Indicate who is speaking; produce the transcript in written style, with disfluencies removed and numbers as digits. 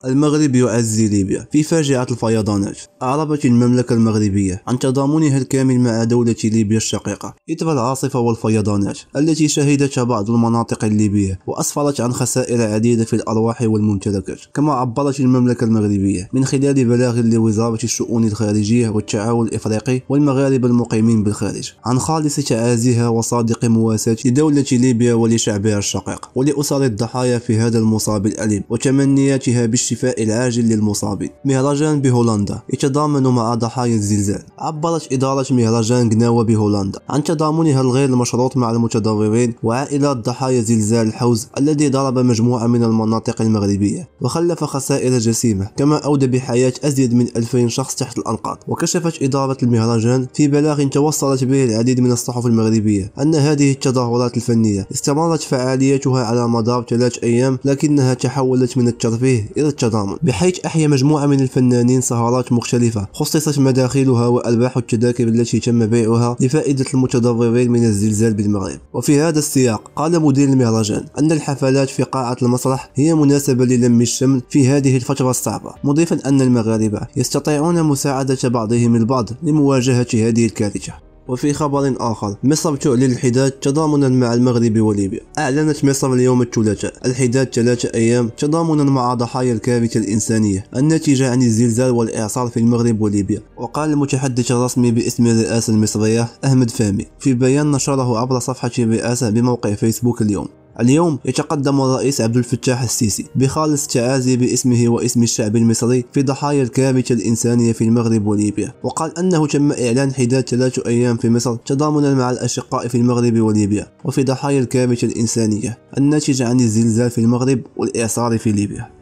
Speaker 1: المغرب يعزي ليبيا في فاجعة الفيضانات. أعربت المملكة المغربية عن تضامنها الكامل مع دولة ليبيا الشقيقة إثر العاصفة والفيضانات التي شهدتها بعض المناطق الليبية وأسفرت عن خسائر عديدة في الأرواح والممتلكات. كما عبرت المملكة المغربية من خلال بلاغ لوزارة الشؤون الخارجية والتعاون الإفريقي والمغاربة المقيمين بالخارج عن خالص تعازيها وصادق مواساة لدولة ليبيا ولشعبها الشقيق ولأسر الضحايا في هذا المصاب الأليم، وتمنياتها بالشفاء العاجل للمصابين. مهرجان بهولندا يتضامن مع ضحايا الزلزال. عبرت إدارة مهرجان قناوة بهولندا عن تضامنها الغير المشروط مع المتضررين وعائلات ضحايا زلزال الحوز الذي ضرب مجموعة من المناطق المغربية وخلف خسائر جسيمة، كما أودى بحياة أزيد من 2000 شخص تحت الأنقاض. وكشفت إدارة المهرجان في بلاغ توصلت به العديد من الصحف المغربية أن هذه التظاهرات الفنية استمرت فعاليتها على مدار 3 أيام، لكنها تحولت من الترفيه إلى التضامن، بحيث أحيا مجموعة من الفنانين سهرات مختلفة خصصت مداخلها وأرباح التذاكر التي تم بيعها لفائدة المتضررين من الزلزال بالمغرب. وفي هذا السياق قال مدير المهرجان أن الحفلات في قاعة المسرح هي مناسبة للم الشمل في هذه الفترة الصعبة، مضيفا أن المغاربة يستطيعون مساعدة بعضهم البعض لمواجهة هذه الكارثة. وفي خبر آخر، مصر تعلن الحداد تضامنا مع المغرب وليبيا. أعلنت مصر اليوم الثلاثاء الحداد 3 أيام تضامنا مع ضحايا الكارثة الإنسانية الناتجة عن الزلزال والإعصار في المغرب وليبيا. وقال المتحدث الرسمي باسم الرئاسة المصرية أحمد فهمي في بيان نشره عبر صفحة الرئاسة بموقع فيسبوك اليوم يتقدم الرئيس عبد الفتاح السيسي بخالص التعازي باسمه واسم الشعب المصري في ضحايا الكارثة الإنسانية في المغرب وليبيا. وقال أنه تم إعلان حداد 3 أيام في مصر تضامنا مع الأشقاء في المغرب وليبيا وفي ضحايا الكارثة الإنسانية الناتجة عن الزلزال في المغرب والإعصار في ليبيا.